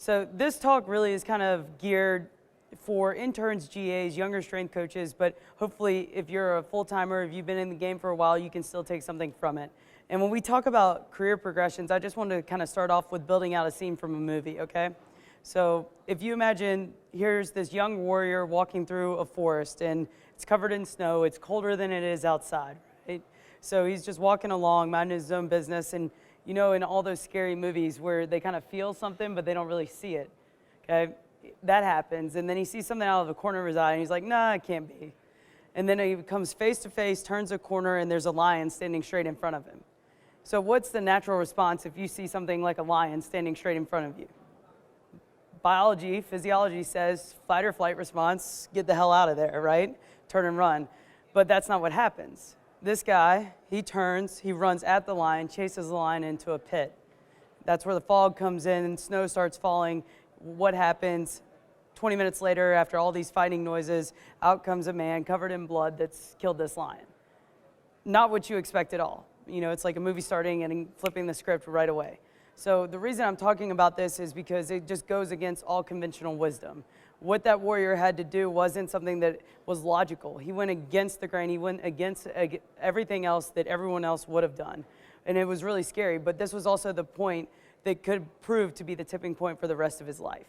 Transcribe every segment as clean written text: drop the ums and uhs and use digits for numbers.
So this talk really is kind of geared for interns, GAs, younger strength coaches, but hopefully if you're a full-timer, if you've been in the game for a while, you can still take something from it. And when we talk about career progressions, I just wanted to kind of start off with building out a scene from a movie, okay? So if you imagine, here's this young warrior walking through a forest, and it's covered in snow, it's colder than it is outside, right? So he's just walking along, minding his own business, and you know, in all those scary movies where they kind of feel something, but they don't really see it, okay? That happens, and then he sees something out of the corner of his eye, and he's like, nah, it can't be. And then he comes face to face, turns a corner, and there's a lion standing straight in front of him. So what's the natural response if you see something like a lion standing straight in front of you? Biology, physiology says fight or flight response, get the hell out of there, right? Turn and run. But that's not what happens. This guy, he turns, he runs at the lion, chases the lion into a pit. That's where the fog comes in, snow starts falling. What happens? 20 minutes later, after all these fighting noises, out comes a man covered in blood that's killed this lion. Not what you expect at all. You know, it's like a movie starting and flipping the script right away. So the reason I'm talking about this is because it just goes against all conventional wisdom. What that warrior had to do wasn't something that was logical. He went against the grain. He went against everything else that everyone else would have done. And it was really scary, but this was also the point that could prove to be the tipping point for the rest of his life.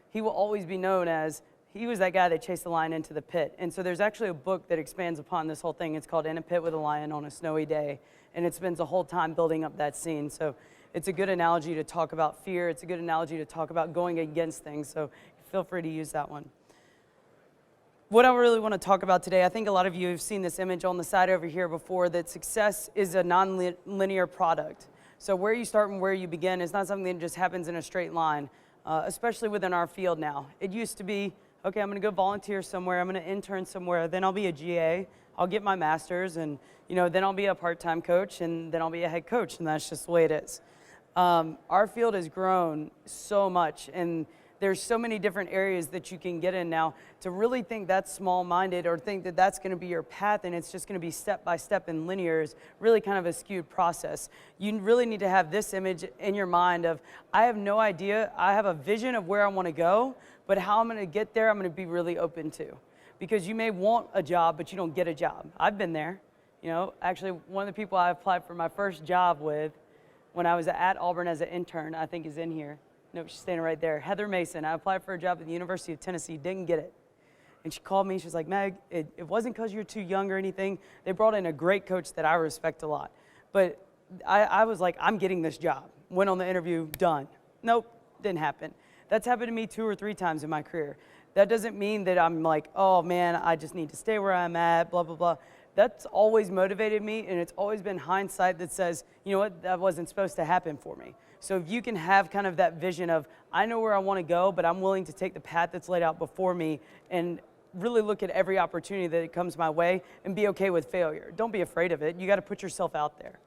He will always be known as, he was that guy that chased the lion into the pit. And so there's actually a book that expands upon this whole thing. It's called In a Pit with a Lion on a Snowy Day. And it spends a whole time building up that scene. So it's a good analogy to talk about fear. It's a good analogy to talk about going against things. So feel free to use that one. What I really want to talk about today, I think a lot of you have seen this image on the side over here before, that success is a non-linear product. So where you start and where you begin is not something that just happens in a straight line, especially within our field now. It used to be, okay, I'm going to go volunteer somewhere, I'm going to intern somewhere, then I'll be a GA, I'll get my master's, and you know, then I'll be a part-time coach, and then I'll be a head coach, and that's just the way it is. Our field has grown so much, and there's so many different areas that you can get in now. To really think that's small-minded or think that that's going to be your path and it's just going to be step-by-step and linear is really kind of a skewed process. You really need to have this image in your mind of, I have no idea, I have a vision of where I want to go, but how I'm going to get there, I'm going to be really open to. Because you may want a job, but you don't get a job. I've been there. You know, actually, one of the people I applied for my first job with when I was at Auburn as an intern, I think is in here. Nope, she's standing right there. Heather Mason. I applied for a job at the University of Tennessee, didn't get it. And she called me, she's like, Meg, it wasn't because you're too young or anything. They brought in a great coach that I respect a lot. But I was like, I'm getting this job. Went on the interview, done. Nope, didn't happen. That's happened to me 2 or 3 times in my career. That doesn't mean that I'm like, oh man, I just need to stay where I'm at, blah, blah, blah. That's always motivated me, and it's always been hindsight that says, you know what, that wasn't supposed to happen for me. So if you can have kind of that vision of, I know where I want to go, but I'm willing to take the path that's laid out before me and really look at every opportunity that comes my way and be okay with failure. Don't be afraid of it. You got to put yourself out there.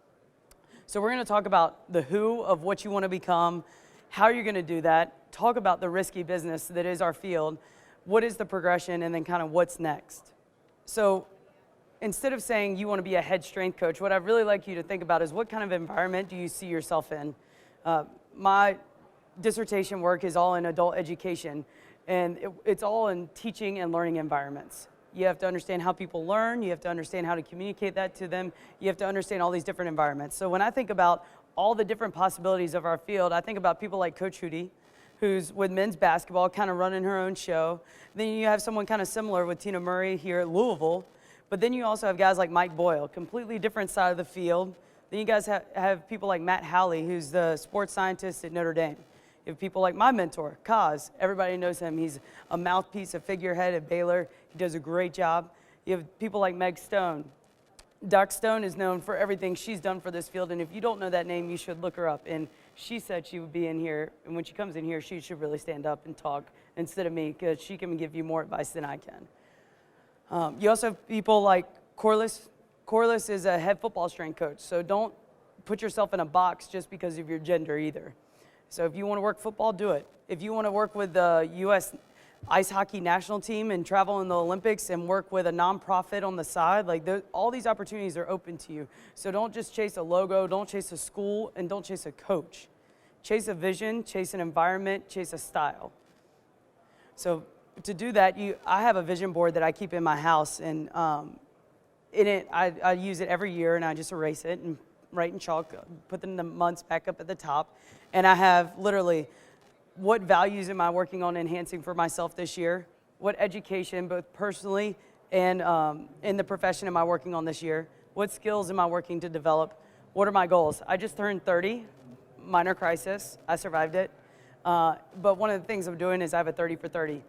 So we're going to talk about the who of what you want to become, how you're going to do that, talk about the risky business that is our field, what is the progression, and then kind of what's next. So instead of saying you want to be a head strength coach, what I'd really like you to think about is what kind of environment do you see yourself in? My dissertation work is all in adult education, and it's all in teaching and learning environments. You have to understand how people learn, you have to understand how to communicate that to them, you have to understand all these different environments. So when I think about all the different possibilities of our field, I think about people like Coach Hootie, who's with men's basketball, kind of running her own show. Then you have someone kind of similar with Tina Murray here at Louisville, but then you also have guys like Mike Boyle, completely different side of the field. Then you guys have people like Matt Howley, who's the sports scientist at Notre Dame. You have people like my mentor, Kaz. Everybody knows him. He's a mouthpiece, a figurehead at Baylor. He does a great job. You have people like Meg Stone. Doc Stone is known for everything she's done for this field, and if you don't know that name, you should look her up. And she said she would be in here, and when she comes in here, she should really stand up and talk instead of me, because she can give you more advice than I can. You also have people like Corliss. Corliss is a head football strength coach, so don't put yourself in a box just because of your gender either. So if you want to work football, do it. If you want to work with the U.S. ice hockey national team and travel in the Olympics and work with a nonprofit on the side, like all these opportunities are open to you. So don't just chase a logo, don't chase a school, and don't chase a coach. chase a vision, chase an environment, chase a style. So to do that, I have a vision board that I keep in my house, and in it, I use it every year, and I just erase it and write in chalk, put the months back up at the top, and I have literally, what values am I working on enhancing for myself this year? What education, both personally and in the profession, am I working on this year? What skills am I working to develop? What are my goals? I just turned 30, minor crisis. I survived it. But one of the things I'm doing is I have a 30 for 30.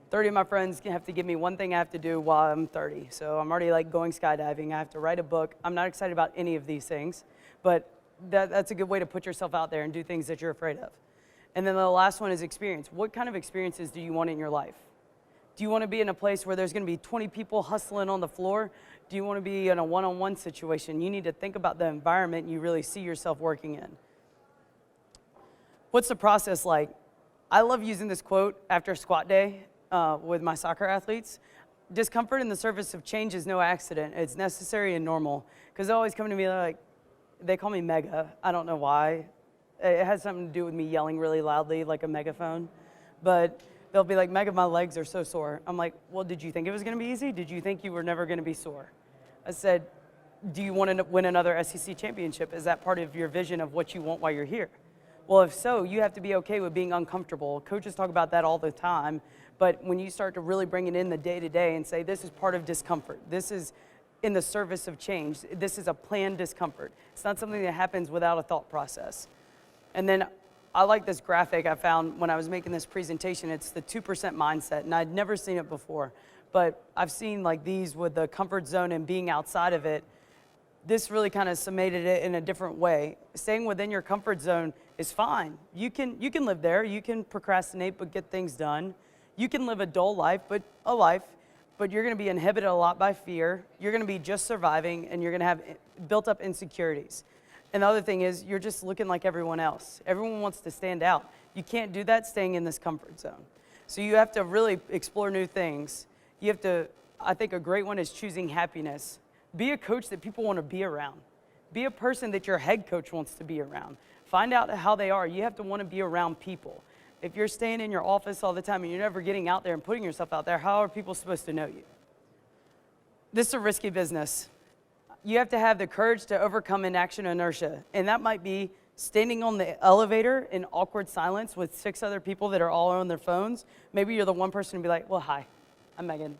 30 of my friends have to give me one thing I have to do while I'm 30. So I'm already like going skydiving. I have to write a book. I'm not excited about any of these things, but that's a good way to put yourself out there and do things that you're afraid of. And then the last one is experience. What kind of experiences do you want in your life? Do you want to be in a place where there's going to be 20 people hustling on the floor? Do you want to be in a one-on-one situation? You need to think about the environment you really see yourself working in. What's the process like? I love using this quote after squat day with my soccer athletes. Discomfort in the service of change is no accident. It's necessary and normal. Because they always come to me like, they call me Mega. I don't know why. It has something to do with me yelling really loudly like a megaphone. But they'll be like, Mega, my legs are so sore. I'm like, well, did you think it was going to be easy? Did you think you were never going to be sore? I said, do you want to win another SEC championship? Is that part of your vision of what you want while you're here? Well, if so, you have to be okay with being uncomfortable. Coaches talk about that all the time. But when you start to really bring it in the day-to-day and say, this is part of discomfort. This is in the service of change. This is a planned discomfort. It's not something that happens without a thought process. And then I like this graphic I found when I was making this presentation. It's the 2% mindset, and I'd never seen it before. But I've seen like these with the comfort zone and being outside of it. This really kind of summated it in a different way. Staying within your comfort zone is fine. You can live there. You can procrastinate but get things done. You can live a dull life, but you're going to be inhibited a lot by fear. You're going to be just surviving, and you're going to have built up insecurities. And the other thing is you're just looking like everyone else. Everyone wants to stand out. You can't do that staying in this comfort zone. So you have to really explore new things. You have to, I think a great one is choosing happiness. Be a coach that people want to be around. Be a person that your head coach wants to be around. Find out how they are. You have to want to be around people. If you're staying in your office all the time and you're never getting out there and putting yourself out there, how are people supposed to know you? This is a risky business. You have to have the courage to overcome inaction inertia. And that might be standing on the elevator in awkward silence with 6 other people that are all on their phones. Maybe you're the one person to be like, well, hi, I'm Megan.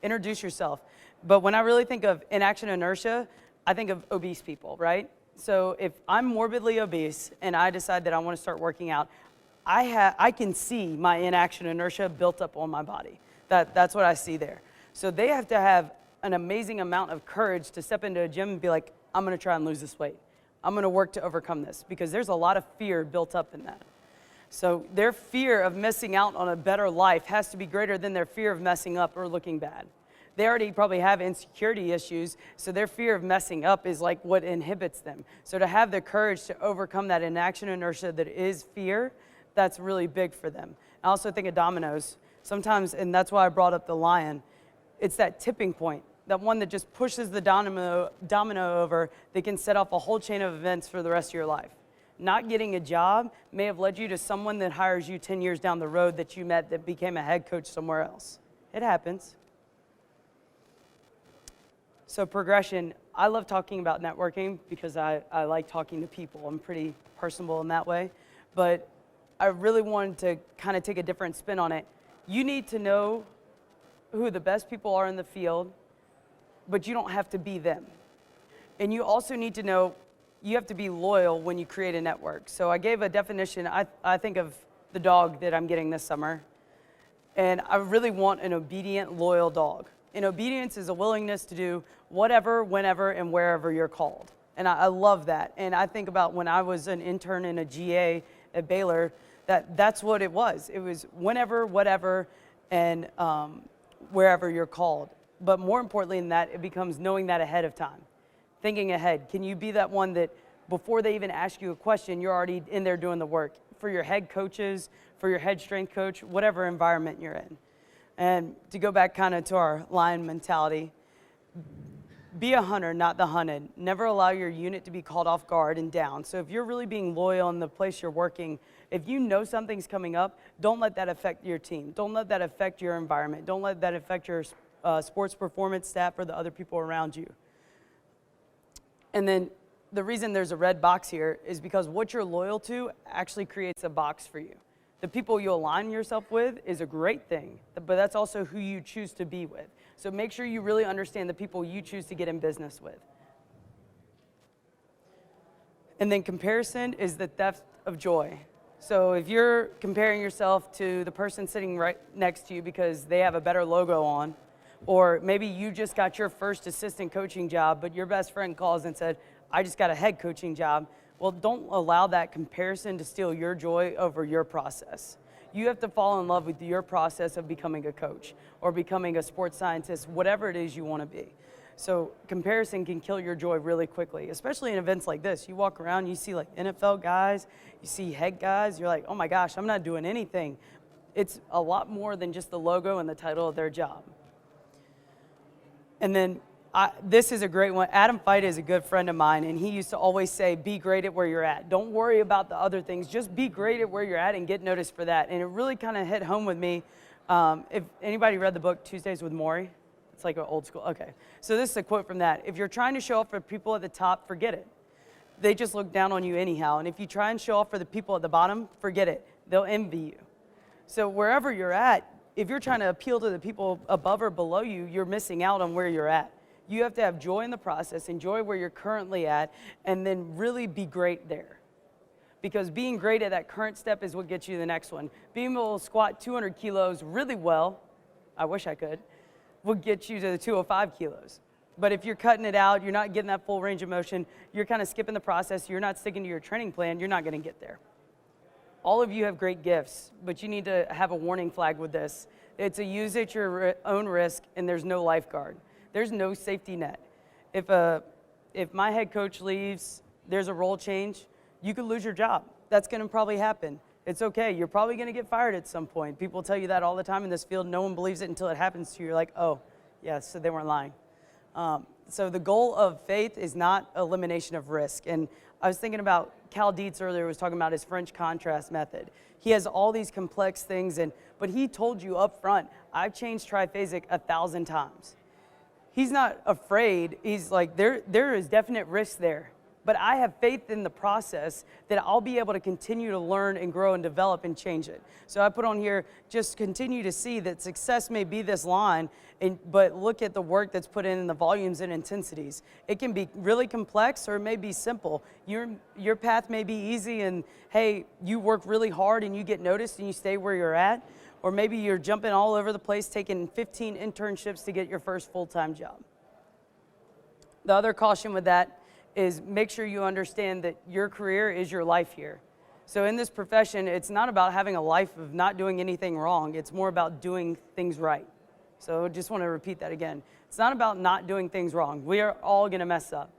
Introduce yourself. But when I really think of inaction inertia, I think of obese people, right? So if I'm morbidly obese and I decide that I want to start working out, I can see my inaction inertia built up on my body. That's what I see there. So they have to have an amazing amount of courage to step into a gym and be like, I'm going to try and lose this weight. I'm going to work to overcome this, because there's a lot of fear built up in that. So their fear of missing out on a better life has to be greater than their fear of messing up or looking bad. They already probably have insecurity issues, so their fear of messing up is like what inhibits them. So to have the courage to overcome that inaction inertia that is fear, that's really big for them. I also think of dominoes. Sometimes, and that's why I brought up the lion, it's that tipping point, that one that just pushes the domino over that can set off a whole chain of events for the rest of your life. Not getting a job may have led you to someone that hires you 10 years down the road that you met that became a head coach somewhere else. It happens. So progression, I love talking about networking because I like talking to people. I'm pretty personable in that way. But I really wanted to kind of take a different spin on it. You need to know who the best people are in the field, but you don't have to be them. And you also need to know you have to be loyal when you create a network. So I gave a definition. I think of the dog that I'm getting this summer. And I really want an obedient, loyal dog. And obedience is a willingness to do whatever, whenever, and wherever you're called. And I love that. And I think about when I was an intern in a GA at Baylor, that's what it was. It was whenever, whatever, and wherever you're called. But more importantly than that, it becomes knowing that ahead of time. Thinking ahead. Can you be that one that before they even ask you a question, you're already in there doing the work? For your head coaches, for your head strength coach, whatever environment you're in. And to go back kind of to our lion mentality, Be a hunter, not the hunted. Never allow your unit to be caught off guard and down. So if you're really being loyal in the place you're working, if you know something's coming up, don't let that affect your team. Don't let that affect your environment. Don't let that affect your sports performance staff or the other people around you. And then the reason there's a red box here is because what you're loyal to actually creates a box for you. The people you align yourself with is a great thing, but that's also who you choose to be with. So make sure you really understand the people you choose to get in business with. And then comparison is the theft of joy. So if you're comparing yourself to the person sitting right next to you because they have a better logo on, or maybe you just got your first assistant coaching job, but your best friend calls and said, I just got a head coaching job. Well, don't allow that comparison to steal your joy over your process. You have to fall in love with your process of becoming a coach or becoming a sports scientist, whatever it is you want to be. So comparison can kill your joy really quickly, especially in events like this. You walk around, you see like NFL guys, you see head guys, you're like, oh my gosh, I'm not doing anything. It's a lot more than just the logo and the title of their job. And then this is a great one. Adam Fite is a good friend of mine, and he used to always say, be great at where you're at. Don't worry about the other things. Just be great at where you're at and get noticed for that. And it really kind of hit home with me. If anybody read the book Tuesdays with Morrie, it's like an old school. Okay. So this is a quote from that. If you're trying to show off for people at the top, forget it. They just look down on you anyhow. And if you try and show off for the people at the bottom, forget it. They'll envy you. So wherever you're at, if you're trying to appeal to the people above or below you, you're missing out on where you're at. You have to have joy in the process, enjoy where you're currently at, and then really be great there. Because being great at that current step is what gets you the next one. Being able to squat 200 kilos really well, I wish I could, will get you to the 205 kilos. But if you're cutting it out, you're not getting that full range of motion, you're kind of skipping the process, you're not sticking to your training plan, you're not going to get there. All of you have great gifts, but you need to have a warning flag with this. It's a use at your own risk, and there's no lifeguard. There's no safety net. If my head coach leaves, there's a role change, you could lose your job. That's going to probably happen. It's okay. You're probably going to get fired at some point. People tell you that all the time in this field. No one believes it until it happens to you. You're like, oh, yeah, so they weren't lying. So the goal of faith is not elimination of risk. And I was thinking about Cal Dietz earlier was talking about his French contrast method. He has all these complex things, but he told you up front, I've changed triphasic 1,000 times. He's not afraid. He's like, there is definite risk there. But I have faith in the process that I'll be able to continue to learn and grow and develop and change it. So I put on here, just continue to see that success may be this line, but look at the work that's put in the volumes and intensities. It can be really complex or it may be simple. Your path may be easy and, hey, you work really hard and you get noticed and you stay where you're at. Or maybe you're jumping all over the place, taking 15 internships to get your first full-time job. The other caution with that is make sure you understand that your career is your life here. So in this profession, it's not about having a life of not doing anything wrong. It's more about doing things right. So just want to repeat that again. It's not about not doing things wrong. We are all going to mess up.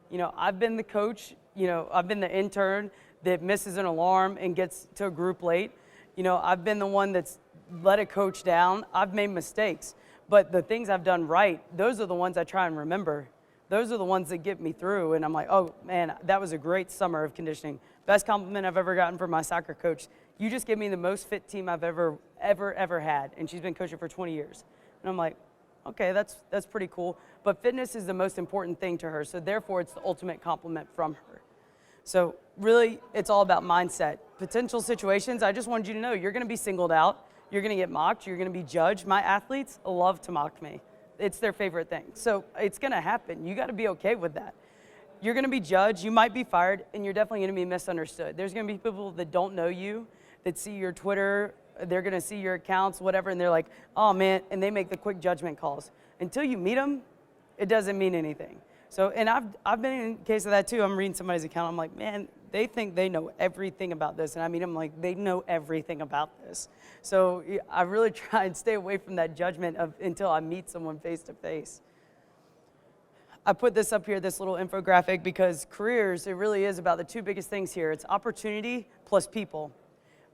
You know, I've been the coach, I've been the intern that misses an alarm and gets to a group late. I've been the one that's let a coach down. I've made mistakes, but the things I've done right, those are the ones I try and remember. Those are the ones that get me through, and I'm like, oh man, that was a great summer of conditioning. Best compliment I've ever gotten from my soccer coach. You just gave me the most fit team I've ever had, and she's been coaching for 20 years. And I'm like, okay, that's pretty cool. But fitness is the most important thing to her, so therefore it's the ultimate compliment from her. So really, it's all about mindset. Potential situations, I just wanted you to know you're going to be singled out. You're going to get mocked. You're going to be judged. My athletes love to mock me. It's their favorite thing. So it's going to happen. You got to be okay with that. You're going to be judged. You might be fired, and you're definitely going to be misunderstood. There's going to be people that don't know you, that see your Twitter. They're going to see your accounts, whatever, and they're like, oh, man, and they make the quick judgment calls. Until you meet them, it doesn't mean anything. So, and I've been in a case of that, too. I'm reading somebody's account. I'm like, man, they think they know everything about this. And I mean, I'm like, they know everything about this. So I really try and stay away from that judgment until I meet someone face to face. I put this up here, this little infographic, because careers, it really is about the two biggest things here. It's opportunity plus people.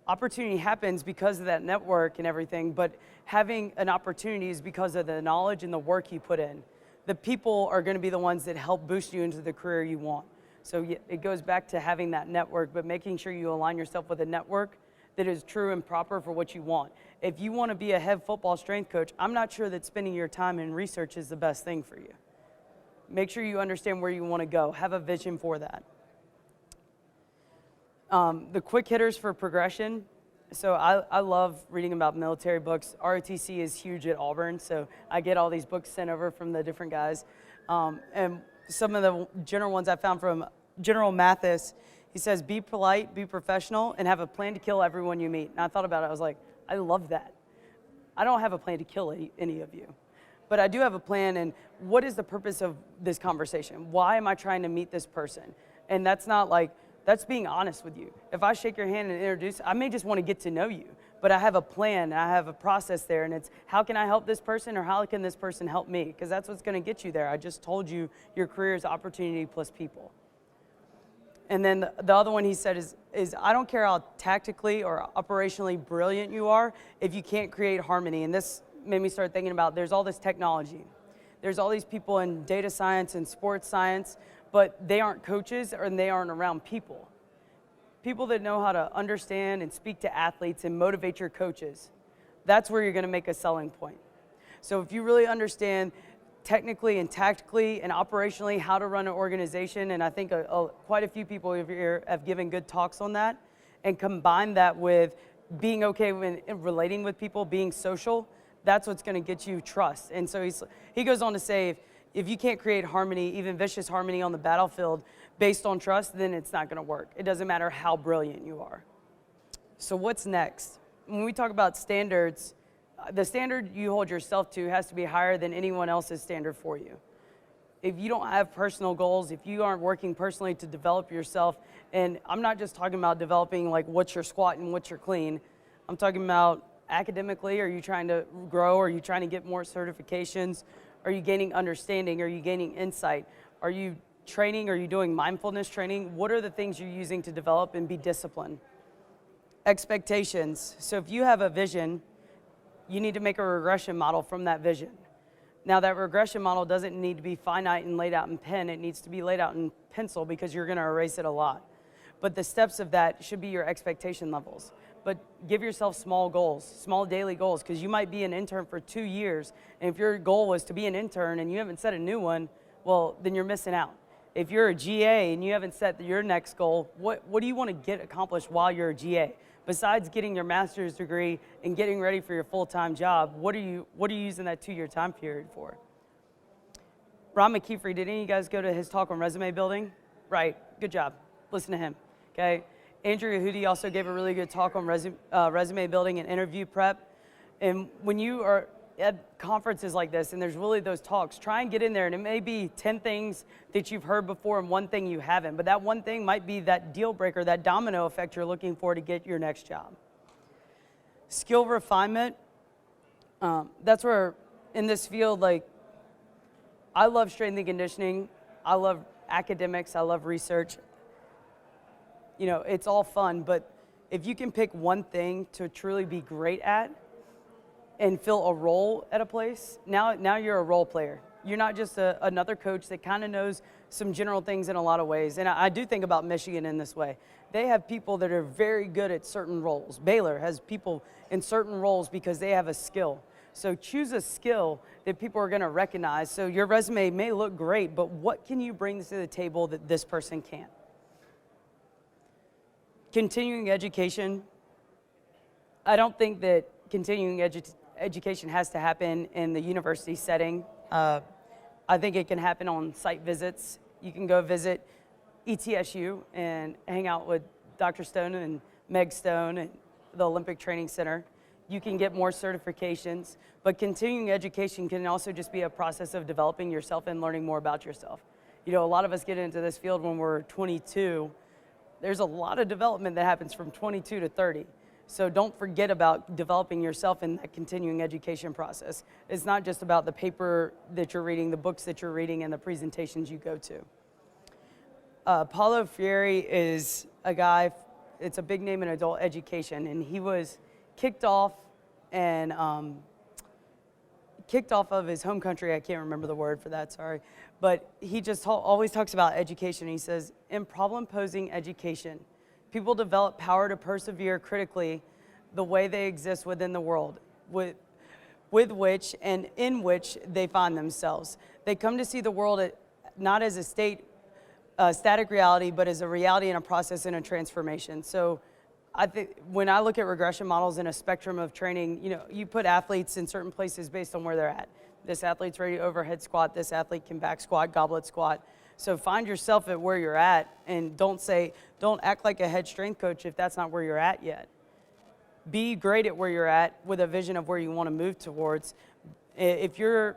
Opportunity happens because of that network and everything, but having an opportunity is because of the knowledge and the work you put in. the people are going to be the ones that help boost you into the career you want. So it goes back to having that network, but making sure you align yourself with a network that is true and proper for what you want. If you want to be a head football strength coach, I'm not sure that spending your time in research is the best thing for you. Make sure you understand where you want to go. Have a vision for that. The quick hitters for progression. So I love reading about military books. ROTC is huge at Auburn, so I get all these books sent over from the different guys. And some of the general ones I found from General Mathis, he says, be polite, be professional, and have a plan to kill everyone you meet. And I thought about it, I was like, I love that. I don't have a plan to kill any of you, but I do have a plan, and what is the purpose of this conversation? Why am I trying to meet this person? And that's not like, that's being honest with you. If I shake your hand and introduce, I may just want to get to know you, but I have a plan, I have a process there, and it's how can I help this person or how can this person help me? Because that's what's going to get you there. I just told you your career is opportunity plus people. And then the other one he said is I don't care how tactically or operationally brilliant you are if you can't create harmony. And this made me start thinking about there's all this technology. There's all these people in data science and sports science, but they aren't coaches and they aren't around people. People that know how to understand and speak to athletes and motivate your coaches. That's where you're going to make a selling point. So if you really understand technically and tactically and operationally how to run an organization, and I think quite a few people here have given good talks on that, and combine that with being okay with relating with people, being social, that's what's going to get you trust. And so he goes on to say, if you can't create harmony, even vicious harmony on the battlefield based on trust, then it's not going to work. It doesn't matter how brilliant you are. So what's next? When we talk about standards, the standard you hold yourself to has to be higher than anyone else's standard for you. If you don't have personal goals, if you aren't working personally to develop yourself, and I'm not just talking about developing like what's your squat and what's your clean, I'm talking about academically, are you trying to grow? Are you trying to get more certifications? Are you gaining understanding? Are you gaining insight? Are you training? Are you doing mindfulness training? What are the things you're using to develop and be disciplined? Expectations. So if you have a vision, you need to make a regression model from that vision. Now that regression model doesn't need to be finite and laid out in pen, it needs to be laid out in pencil because you're gonna erase it a lot. But the steps of that should be your expectation levels. But give yourself small goals, small daily goals, because you might be an intern for 2 years, and if your goal was to be an intern and you haven't set a new one, well, then you're missing out. If you're a GA and you haven't set your next goal, what do you wanna get accomplished while you're a GA? Besides getting your master's degree and getting ready for your full-time job, what are you using that 2-year time period for? Ron McKeefery, did any of you guys go to his talk on resume building? Right, good job. Listen to him, okay? Andrew Yehudi also gave a really good talk on resume building and interview prep. And when you are at conferences like this and there's really those talks, try and get in there, and it may be 10 things that you've heard before and one thing you haven't, but that one thing might be that deal breaker, that domino effect you're looking for to get your next job. Skill refinement, that's where in this field, like, I love strength and conditioning, I love academics, I love research. You know, it's all fun, but if you can pick one thing to truly be great at and fill a role at a place, now you're a role player. You're not just another coach that kind of knows some general things in a lot of ways. And I do think about Michigan in this way. They have people that are very good at certain roles. Baylor has people in certain roles because they have a skill. So choose a skill that people are going to recognize. So your resume may look great, but what can you bring to the table that this person can't? Continuing education. I don't think that continuing education has to happen in the university setting. I think it can happen on site visits. You can go visit ETSU and hang out with Dr. Stone and Meg Stone and the Olympic Training Center. You can get more certifications, but continuing education can also just be a process of developing yourself and learning more about yourself. You know, a lot of us get into this field when we're 22. There's a lot of development that happens from 22 to 30. So don't forget about developing yourself in that continuing education process. It's not just about the paper that you're reading, the books that you're reading, and the presentations you go to. Paulo Freire is a guy, it's a big name in adult education, and he was kicked off and kicked off of his home country. I can't remember the word for that, sorry. But he just always talks about education. He says, in problem-posing education, people develop power to persevere critically the way they exist within the world, with which and in which they find themselves. They come to see the world not as a static reality, but as a reality and a process and a transformation. So I think when I look at regression models in a spectrum of training, you put athletes in certain places based on where they're at. This athlete's ready to overhead squat. This athlete can back squat, goblet squat. So find yourself at where you're at, and don't act like a head strength coach if that's not where you're at yet. Be great at where you're at with a vision of where you want to move towards. If you're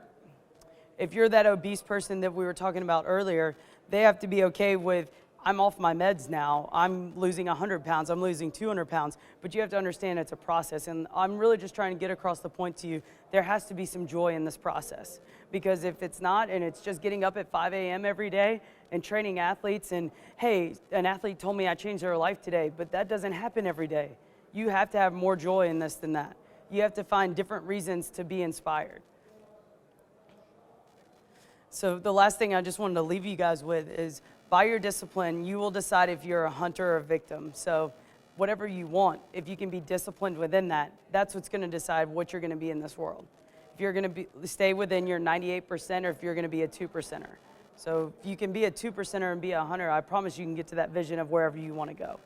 that obese person that we were talking about earlier, they have to be okay with, I'm off my meds now, I'm losing 100 pounds, I'm losing 200 pounds, but you have to understand it's a process. And I'm really just trying to get across the point to you, there has to be some joy in this process. Because if it's not, and it's just getting up at 5 a.m. every day and training athletes, and hey, an athlete told me I changed their life today, but that doesn't happen every day. You have to have more joy in this than that. You have to find different reasons to be inspired. So the last thing I just wanted to leave you guys with is, by your discipline, you will decide if you're a hunter or a victim. So whatever you want, if you can be disciplined within that, that's what's going to decide what you're going to be in this world. If you're going to stay within your 98% or if you're going to be a 2%er. So if you can be a 2%er and be a hunter, I promise you can get to that vision of wherever you want to go.